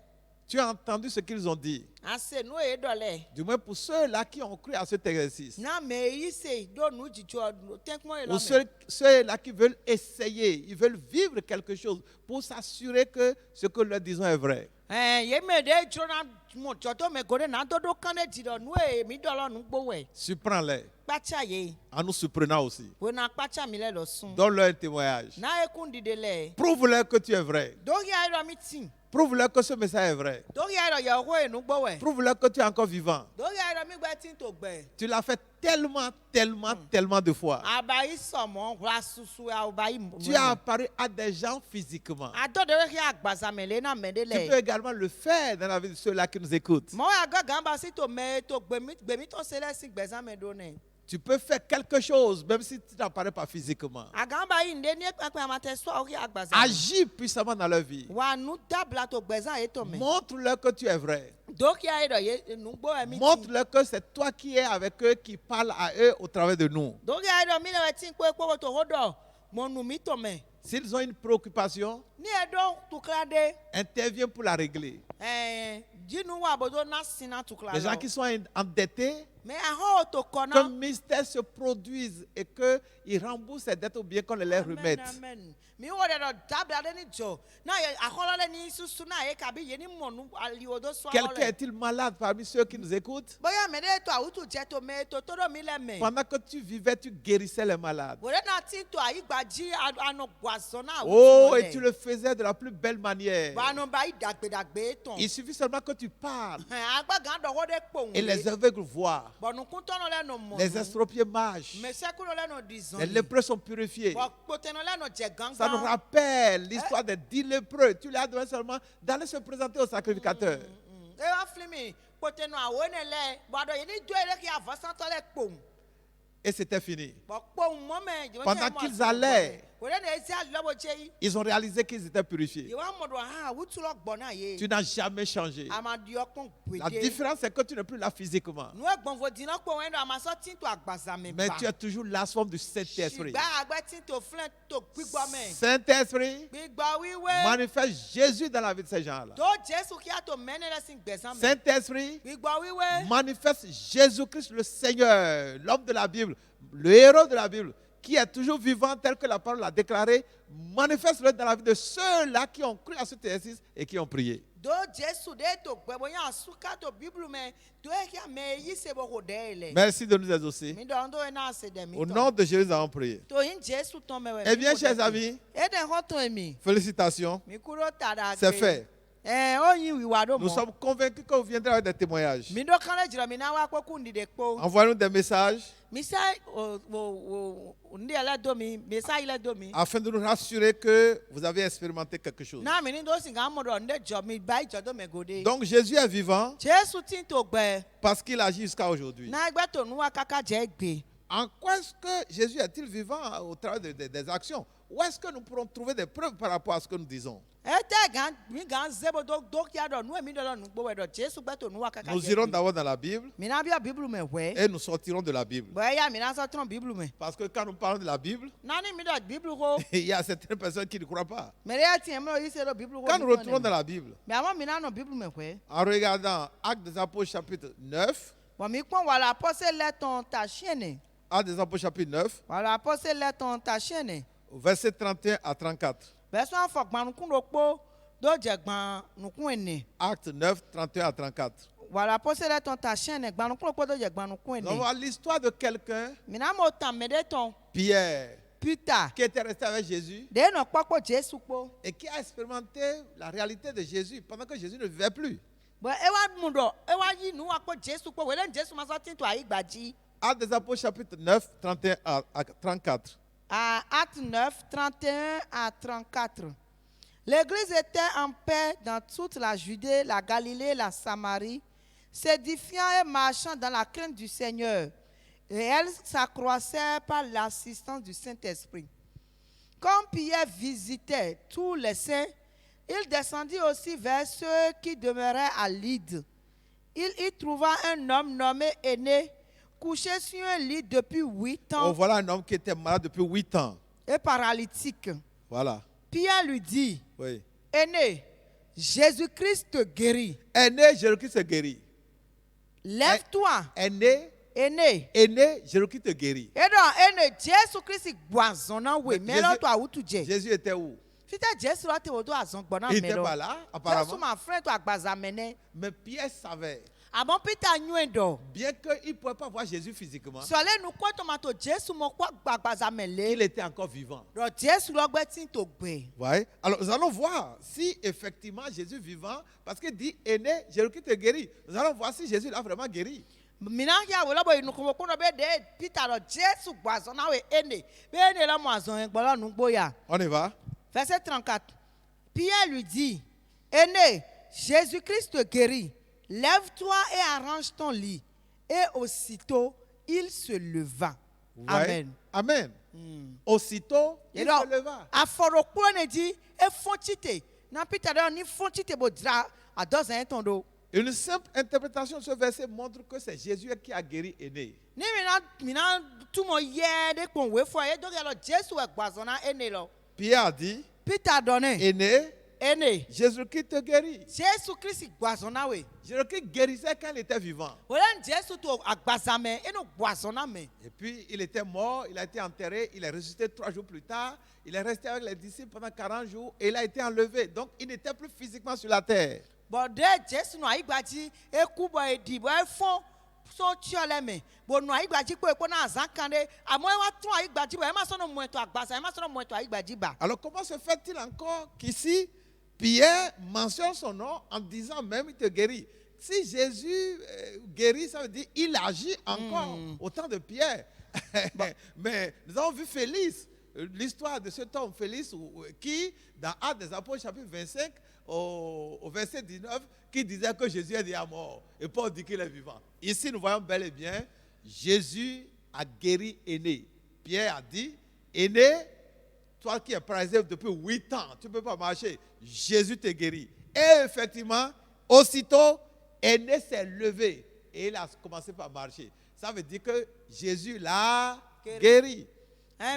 Tu as entendu ce qu'ils ont dit.
Ase nu e dọ̀lẹ̀.
Du moins pour ceux-là qui ont cru à cet exercice.
Na mẹ èyí ṣe ìdóònù jíjọ tẹ́kùn ẹ̀
Ou
lọ́mẹ.
ceux-là qui veulent essayer, ils veulent vivre quelque chose pour s'assurer que ce que nous disons est vrai.
Yé mèdè jọ na mọ̀ jọ̀dọ̀ mẹ gòdè náà dọ́dọ̀ kánẹ̀ jìdọ̀ nu èmi dọ̀lọ́ nu gbówẹ̀.
Surprends-les
Kpátsa yé.
en nous surprenant aussi.
Wò na kpátsa mi lẹ̀ lọ sùn.
Donne-leur un témoignage.
Na ekun dìde lẹ̀.
Prouve-leur que tu es vrai.
Dórí ayọ̀ mi tì.
Prouve-leur que ce message est vrai.
Dórí ayọ̀ yẹ̀ owó ìnú gbówẹ̀.
Prouve-leur que tu es encore vivant.
Dórí ayọ̀ mi gbẹ tí n tó gbẹ.
Tu l'as fait tellement de fois.
Àbáyé sọ̀mọ́ wá susu àbáyé mọ̀.
Tu as apparu à des gens physiquement.
Àdọ́dọ̀ kí àgbàsàmẹ̀lẹ̀ náà mẹ́dẹ́
Tu
lẹ̀.
peux également le faire dans la vie de ceux-là qui nous écoutent.
Mọ̀ àgàgàn bá sí tó mẹ́ tó gbèmí tó ṣẹlẹ̀ sí gbẹ̀sàmẹ̀dọ́ náà.
Tu peux faire quelque chose même si tu n'apparais pas physiquement.
Agamba yìí ndé ní pẹpẹ àmàtẹ sọ orí àgbàzà.
Agis puissamment dans leur vie.
Wà nù dábìlà tó gbẹ̀sán yìí tó mẹ́.
Montre-leur que tu es vrai.
Dókíá yìí dọ̀ yé nùgbó ẹ̀mí tì.
Montre-leur que c'est toi qui es avec eux, qui parle à eux au travers de nous.
Dókíá yìí dọ̀ mí lẹ́wẹ̀ tí ń pé kpọ́kọ́ tó hó dọ̀ mọ̀ nù mí tó mẹ́.
S'ils ont une préoccupation,
Ní ẹ̀dọ́ tukla dé.
interviens pour la régler.
Jínú wà bọ́dọ̀ náà sinna tukla lọ.
Les gens qui sont endettés,
Mais àhọ́ tó kọ́
que
náà.
le mystère se produise et qu'ils remboursent ces dettes ou bien qu'on les leur remette.
Amen. Mi wò dẹ̀ dọ̀ dábìlà dé ní jọ. Náà yẹ àkọ́lọ́lẹ̀ ní sísun náà yẹ kàbí yé ní mọ̀nù àlìwòdó sọ
Quelqu'un est-il malade parmi ceux qui nous écoutent?
Bóyá mẹ́lẹ́ tó àwùjọ jẹ́ tó mẹ́ tó tó dọ̀ mí lẹ́mẹ̀.
Pendant que tu vivais, tu guérissais les malades.
Wòlé náà tí tó àyígbàjí ànú gbàsán náà.
Oh, et tu le faisais de la plus belle manière.
Bánu bá ìdàgbèdàgbè tán.
Il suffit seulement que tu parles
Agbágan dọ̀wọ́ dé pòun.
et les aveugles voient.
Bon, nous comptons là nos mots.
Les estropiés marchent.
Mais c'est que nous là nos disons.
Les lépreux sont purifiés.
Bon, côté nous là nos djeganga.
Ça nous rappelle l'histoire des 10 lépreux. Tu les as donné seulement d'aller se présenter au sacrificateur.
Et on flime. Côté nous a oué les. Bon, il y a deux élèves qui avancent entre les pommes.
Et c'était fini.
Bon,
Pendant qu'ils allaient, ils ont réalisé qu'ils étaient purifiés. Tu n'as jamais changé. La différence, c'est que tu n'es plus là physiquement. Mais tu es toujours la forme du Saint-Esprit. Saint-Esprit manifeste Jésus dans la vie de ces gens-là. Saint-Esprit manifeste Jésus-Christ, le Seigneur, l'homme de la Bible, le héros de la Bible, qui est toujours vivant tel que la parole l'a déclaré, manifeste-le dans la vie de ceux-là qui ont cru à cet exercice et qui ont prié. Merci de nous exaucer. Au nom de Jésus, nous avons prié. Eh bien, chers amis, félicitations. C'est fait. Nous sommes convaincus que vous viendrez avec des témoignages. Envoyez-nous des messages afin de nous rassurer que vous avez expérimenté quelque chose. Donc Jésus est vivant parce qu'il agit jusqu'à aujourd'hui. En quoi est-ce que Jésus est-il vivant au travers des actions? Où est-ce que nous pourrons trouver des preuves par rapport à ce que nous disons? Nous irons d'abord dans la Bible et nous sortirons de la Bible. Parce que quand nous parlons de la Bible, il y a certaines personnes qui ne croient pas. Quand nous retournons dans la Bible, en regardant Actes des Apôtres chapitre 9, Actes des Apôtres chapitre 9, verset 31 à 34. Acte 9, 31 à 34. Nous allons voir l'histoire de quelqu'un, Pierre, qui était resté avec Jésus et qui a expérimenté la réalité de Jésus pendant que Jésus ne vivait plus. Acte des Apôtres chapitre 9, 31 à 34.
Acte 9, 31 à 34. L'église était en paix dans toute la Judée, la Galilée, la Samarie, s'édifiant et marchant dans la crainte du Seigneur. Et elle s'accroissait par l'assistance du Saint-Esprit. Comme Pierre visitait tous les saints, il descendit aussi vers ceux qui demeuraient à Lyde. Il y trouva un homme nommé Aîné, couché sur un lit depuis 8 ans.
Oh, voilà un homme qui était malade depuis 8 ans.
Et paralytique.
Voilà.
Pierre lui dit,
oui.
Aîné, Jésus-Christ te guérit.
Aîné, Jésus-Christ te guérit.
Lève-toi.
Aîné, Jésus-Christ te guérit.
Et donc, Aîné, Jésus-Christ
Jésus était où? Il n'était pas là, apparemment. Mais Pierre savait. Bien qu'il ne pouvait pas voir Jésus physiquement, il était encore vivant. Ouais. Alors nous allons voir si effectivement Jésus est vivant, parce qu'il dit Aîné, Jésus-Christ te guérit. Nous allons voir si Jésus l'a vraiment guéri. On y va.
Verset 34. Pierre lui dit, Aîné, Jésus-Christ te guérit. Lève-toi et arrange ton lit. Et aussitôt, il se leva.
Ouais.
Amen.
Amen. Aussitôt, il se leva. Une simple interprétation de ce verset montre que c'est Jésus qui a guéri Aîné. Pierre a dit, Aîné, Jésus-Christ te guérit. Jésus-Christ guérissait quand il était vivant. Et puis il était mort, il a été enterré, il est ressuscité 3 jours plus tard. Il est resté avec les disciples pendant 40 jours et il a été enlevé. Donc il n'était plus physiquement sur la terre. Alors comment se fait-il encore qu'ici Pierre mentionne son nom en disant même il te guérit? si Jésus guérit, ça veut dire qu'il agit encore au temps de Pierre. Mais nous avons vu Félix, l'histoire de cet homme Félix qui, dans Actes des Apôtres, chapitre 25, au verset 19, qui disait que Jésus est déjà mort. Et Paul dit qu'il est vivant. Ici, nous voyons bel et bien, Jésus a guéri Aîné. Pierre a dit, Aîné, toi qui es paralysé depuis 8 ans, tu ne peux pas marcher. Jésus te guérit. Et effectivement, aussitôt, Aîné s'est levé et il a commencé par marcher. Ça veut dire que Jésus l'a guéri.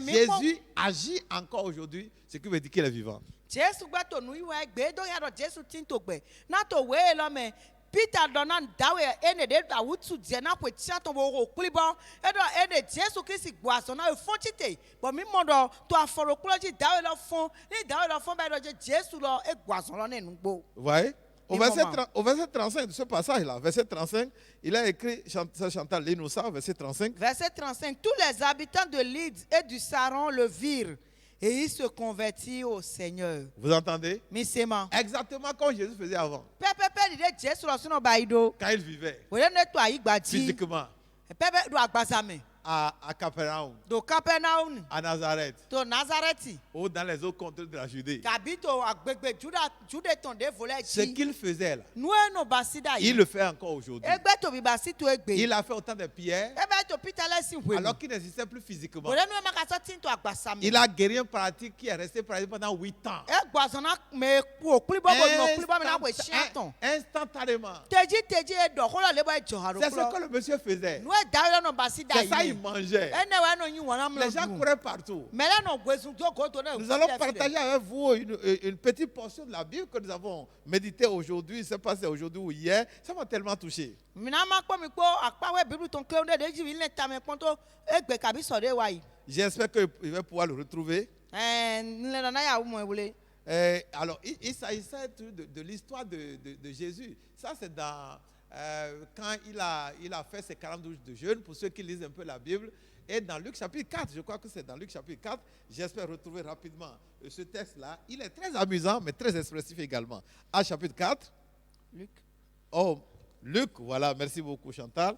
Jésus agit encore aujourd'hui, ce qui veut dire qu'il est vivant.
Jésus gba to nu iwe gbe do ya do Jésus tin to gbe na to we lo me Peter dona dawe ene de da wutu je na po tia to bo klibo e do ene Jésus Christ gbo aso na e fon tite bo mi mo do to aforo koloji dawe lo fon ni dawe lo fon ba do Jésus lo e gbo aso lo nenu gbo.
Vous voyez? Au verset 35 de ce passage-là, verset 35, il a écrit, Chantal, lis-nous ça, verset 35.
Verset 35, tous les habitants de Lyd et du Saron le virent et ils se convertirent au Seigneur.
Vous entendez?
Exactement
comme Jésus faisait avant. Quand il vivait physiquement à Capernaum, à Nazareth, ou dans les autres contrées de la Judée. Ce qu'il faisait là, il le fait encore aujourd'hui. Il a fait autant de Pierre, alors qu'il n'existait plus physiquement. Il a guéri un paralytique qui est resté paralysé pendant 8 ans. Instantanément. C'est ce que le monsieur faisait. C'est ça, il mangeait. Les gens couraient partout. Nous allons partager avec vous une petite portion de la Bible que nous avons médité aujourd'hui. Je ne sais pas si c'est aujourd'hui ou hier. Ça m'a tellement touché. J'espère qu'il va pouvoir le retrouver. Alors, il s'agissait de l'histoire de Jésus. Ça, c'est dans... quand il a fait ses 40 jours de jeûne, pour ceux qui lisent un peu la Bible, et dans Luc chapitre 4, je crois que c'est dans Luc chapitre 4, j'espère retrouver rapidement ce texte-là. Il est très amusant, mais très expressif également. À chapitre 4, Luc, voilà, merci beaucoup Chantal.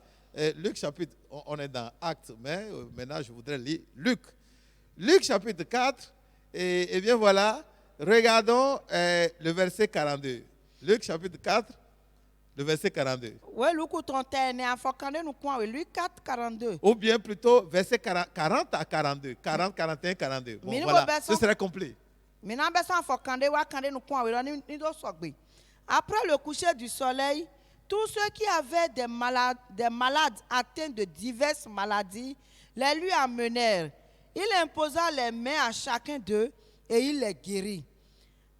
Luc chapitre, on est dans Actes, mais maintenant je voudrais lire Luc chapitre 4, et bien voilà, regardons le verset 42. Luc chapitre 4, le verset 42. Ou bien plutôt verset 40 à 42. 40, 41, 42. Bon, voilà, ce serait complet.
Après le coucher du soleil, tous ceux qui avaient des malades atteints de diverses maladies les lui amenèrent. Il imposa les mains à chacun d'eux et il les guérit.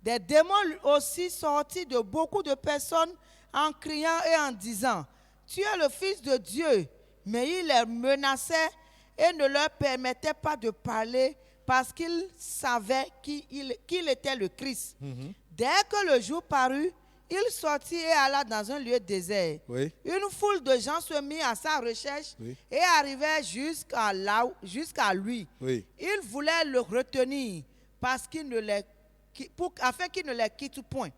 Des démons aussi sortis de beaucoup de personnes en criant et en disant, tu es le Fils de Dieu. Mais il les menaçait et ne leur permettait pas de parler parce qu'ils savaient qu'il était le Christ. Dès que le jour parut, il sortit et alla dans un lieu désert. Une foule de gens se mit à sa recherche et arrivait jusqu'à lui. Il voulait le retenir afin qu'il ne les quitte point.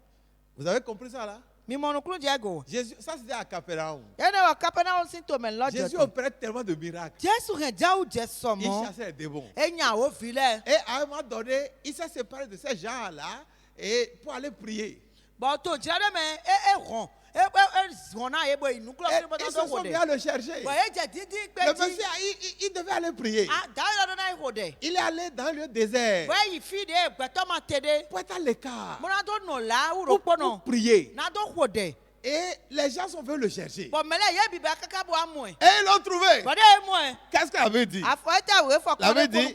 Vous avez compris ça là? Jésus, ça c'était à Capernaum. Jésus opérait tellement de miracles. Il chassait les démons. Et à un moment donné, il s'est séparé de ces gens-là et pour aller prier. Ils se sont mis à le chercher. Le monsieur, il devait aller prier. Il est allé dans le désert. Pour être à l'écart. Pour prier. Et les gens sont venus le chercher. Et ils l'ont trouvé. Qu'est-ce qu'il avait dit? Il avait dit,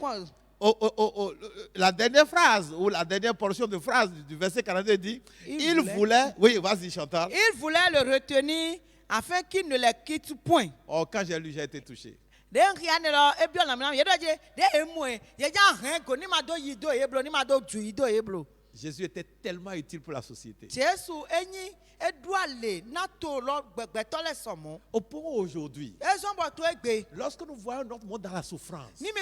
la dernière phrase, ou la dernière portion de phrase du verset 42 dit, il voulait, oui, vas-y Chantal.
Il voulait le retenir afin qu'il ne les quitte point.
Oh, quand j'ai lu, j'ai été touché. Jésus était tellement utile pour la société. Au point aujourd'hui, lorsque nous voyons notre monde dans la souffrance, des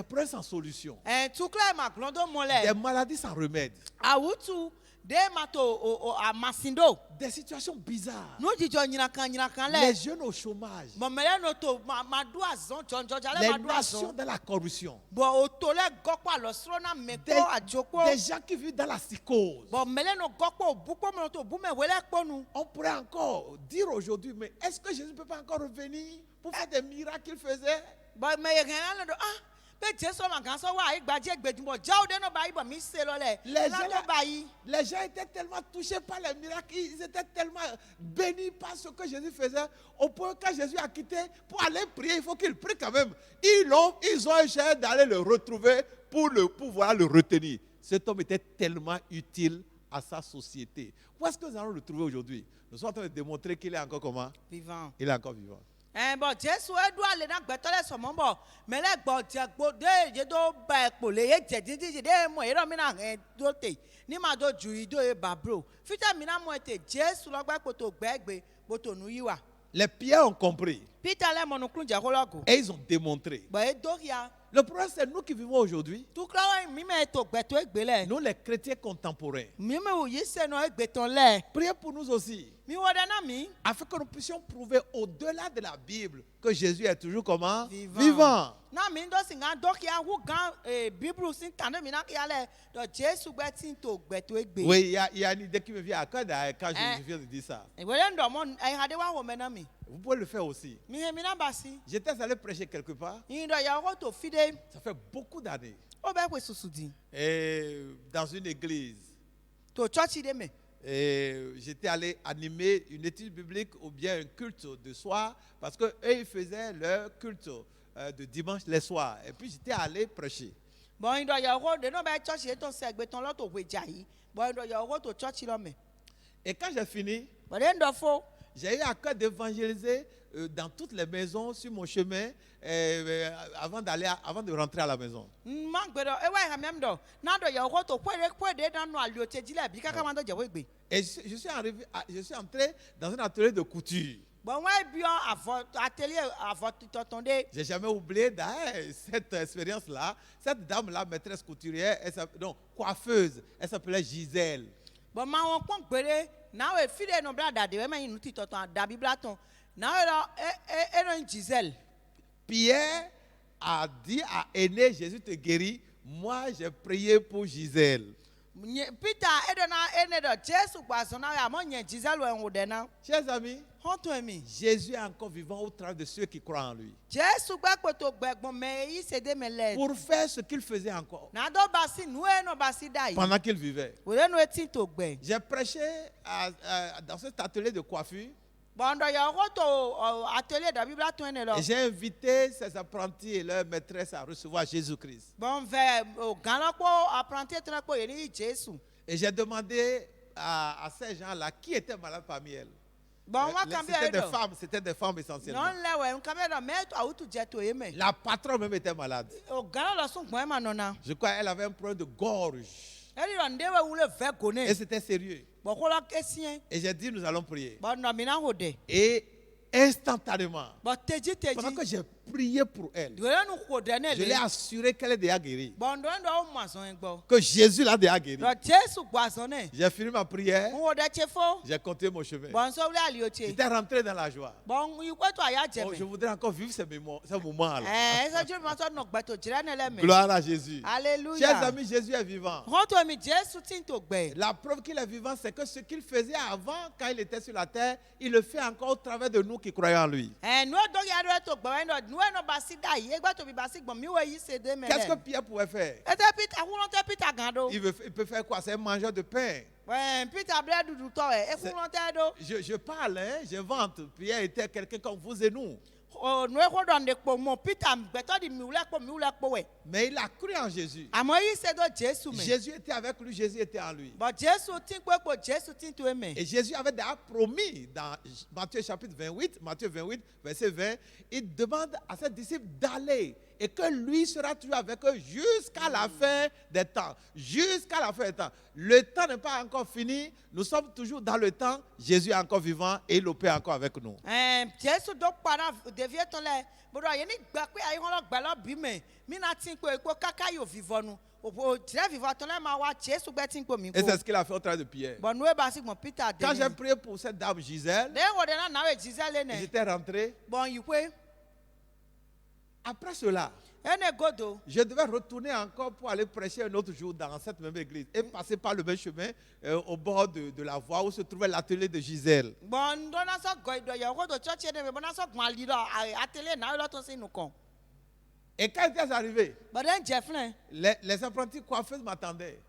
problèmes sans solution, des maladies sans remède,
de mato a masindo.
Des situations bizarres.
No jijo nyinakan le.
Les jeunes au chômage.
Bon mele no to madu azon jonjole
Les
madu
nations
azon.
dans la corruption.
Bon otole gokwa lo srona meko ajoko.
Des gens qui vivent dans la psychose.
Bon mele no gokwa obuko mo to bume wele kponu.
On pourrait encore dire aujourd'hui, mais est-ce que Jésus ne peut pas encore revenir pour faire des miracles qu'il faisait?
Bon me yegena do pe Jesu ma kan so wa igbaje gbedunbo jawo de no bayi bo mi se lole.
Les gens étaient tellement touchés par les miracles, ils étaient tellement bénis par ce que Jésus faisait. Au point que quand Jésus a quitté, pour aller prier, il faut qu'il prie quand même. Ils ont essayé d'aller le retrouver pour pouvoir le retenir. Cet homme était tellement utile à sa société. Où est-ce que nous allons le trouver aujourd'hui? Nous sommes en train de démontrer qu'il est encore comment?
Vivant.
Il est encore vivant.
Bon Jesu edu ale na gbetole somo bo mele gbo je gbo de je do ba epo le ye je didi de mo ero mi na do te ni ma do ju ido e babro fita mi na mo ete Jesu lo gba poto gbegbe poto nu yiwa.
Les pierres ont compris.
Peter le mo nu kun je kologo.
Et ils ont démontré.
Ba e do ya.
Le problème, c'est nous qui vivons aujourd'hui.
Tu crois mi me to gbeto egbele.
Nous, les chrétiens contemporains.
Mi me wo yise no egbeton le.
Priez pour nous aussi.
Mi wo de na mi.
Afin que nous puissions prouver au-delà de la Bible que Jésus est toujours comment?
Vivant. Na mi ndo singa do ki a hu gan Bible sin tande mi na ki ale do Jesu gbe tin to gbeto egbe.
Oui, il y a une idée qui me vient à cœur quand je viens de dire ça.
E wo le ndo mo e hade wa wo me na mi.
Vous pouvez le faire aussi.
Mi he mi na basi.
J'étais allé prêcher quelque part.
Ndo ya wo to fide.
Ça fait beaucoup d'années.
O be kwe susudi.
Et dans une église.
To church de me.
Et j'étais allé animer une étude biblique ou bien un culte de soir parce que eux ils faisaient leur culte de dimanche les soirs. Et puis j'étais allé prêcher.
Bon ndo ya wo de no be church e to segbe ton lo to weja yi. Bon ndo ya wo to church lo me.
Et quand j'ai fini,
Bon ndo fo.
J'ai eu à cœur d'évangéliser dans toutes les maisons sur mon chemin avant de rentrer à la maison. Et je suis entré dans un atelier de couture. J'ai jamais oublié cette expérience-là. Cette dame-là, maîtresse couturière, non, coiffeuse, elle s'appelait Gisèle. Pierre a dit à Aîné, Jésus te guérit. Moi, j'ai prié pour Gisèle. Chers amis, Jésus est encore vivant au travers de ceux qui croient en lui. Pour faire ce qu'il faisait encore. Pendant qu'il vivait. J'ai prêché dans cet atelier de coiffure. Et j'ai invité ses apprentis et leurs maîtresses à recevoir Jésus-Christ. Et j'ai demandé à ces gens-là qui étaient malades parmi elles. C'était des femmes essentiellement. La patronne même était malade. Je crois qu'elle avait un problème de gorge. Et c'était sérieux. Et j'ai dit, nous allons prier. Et instantanément, pendant que j'ai prié pour elle, je l'ai assuré qu'elle est déjà guérie. Que Jésus l'a déjà guérie. J'ai fini ma prière. J'ai continué mon chemin. J'étais rentré dans la joie. Je voudrais encore vivre ce moment-là. Gloire à Jésus.
Alléluia.
Chers amis, Jésus est vivant. La preuve qu'il est vivant, c'est que ce qu'il faisait avant, quand il était sur la terre, il le fait encore au travers de nous qui croyons en lui. Qu'est-ce que Pierre pouvait faire? Il peut faire quoi? C'est un mangeur de pain. Je parle, hein, je vante. Pierre était quelqu'un comme vous et nous. Mais il a cru en Jésus. Jésus était avec lui, Jésus était en lui. Et Jésus avait déjà promis dans Matthieu chapitre 28, verset 20, il demande à ses disciples d'aller et que lui sera toujours avec eux jusqu'à la fin des temps. Jusqu'à la fin des temps. Le temps n'est pas encore fini. Nous sommes toujours dans le temps. Jésus est encore vivant et il opère encore avec nous.
Jésus donc para devient ton lait. Bon, il y a une bakwe aïe on l'a bala bime. Mina tinko eko kaka yo vivonu. Au très vivant ton lait ma wa Jésus betin ko mi.
Et c'est ce qu'il a fait au travail de Pierre.
Bon nous basi mon Peter.
Quand j'ai prié pour cette dame Gisèle, j'étais rentré.
Bon you kwe.
Après cela, je devais retourner encore pour aller prêcher un autre jour dans cette même église et passer par le même chemin au bord de la voie où se trouvait l'atelier de Gisèle. Et quand j'étais arrivé, les apprentis coiffeuses m'attendaient.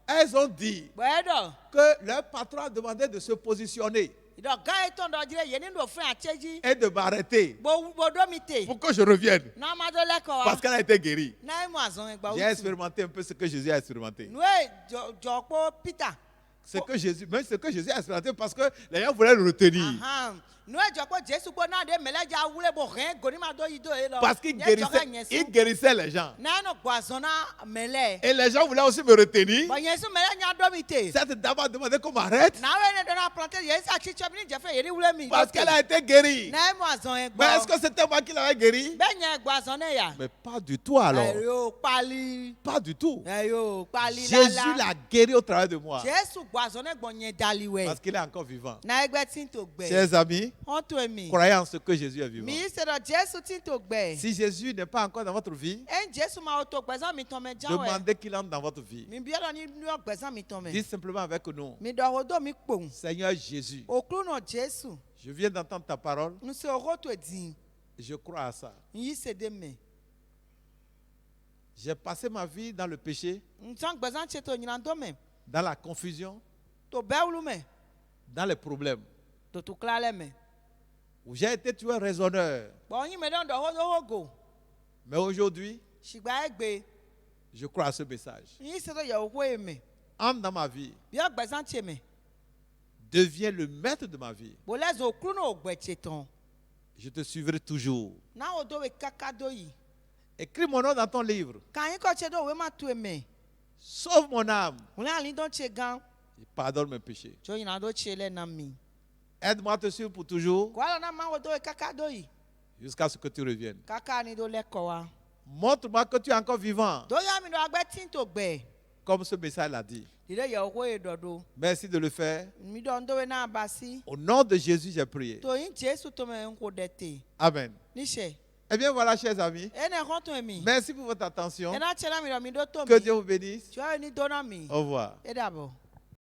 Elles ont dit que leur patron a demandé de se positionner et de m'arrêter pour que je revienne. Parce qu'elle a été guérie. J'ai expérimenté un peu ce que Jésus a expérimenté. Ce que Jésus a expérimenté parce que les gens voulaient le retenir. Parce qu'il guérissait les gens. Et les gens voulaient aussi me retenir. Cette dame a demandé qu'on m'arrête. Parce qu'elle a été guérie. Mais est-ce que c'était moi qui l'avais guérie? Mais pas du tout alors. Pas du tout. Jésus l'a guéri au travers de moi. Parce qu'il est encore vivant. Chers amis, croyez en ce que Jésus est vivant. Si Jésus n'est pas encore dans votre vie, demandez qu'il entre dans votre vie. Dites simplement avec nous, Seigneur Jésus, je viens d'entendre ta parole. Je crois à ça. J'ai passé ma vie dans le péché, dans la confusion, dans les problèmes. Où j'ai été toujours un raisonneur. Mais aujourd'hui, je crois à ce message. Entre dans ma vie. Deviens le maître de ma vie. Je te suivrai toujours. Écris mon nom dans ton livre. Sauve mon âme. Et pardonne mes péchés. Aide-moi à te suivre pour toujours. Jusqu'à ce que tu reviennes. Montre-moi que tu es encore vivant. Comme ce message l'a dit. Merci de le faire. Au nom de Jésus, j'ai prié. Amen. Eh bien voilà, chers amis. Merci pour votre attention. Que Dieu vous bénisse. Au revoir.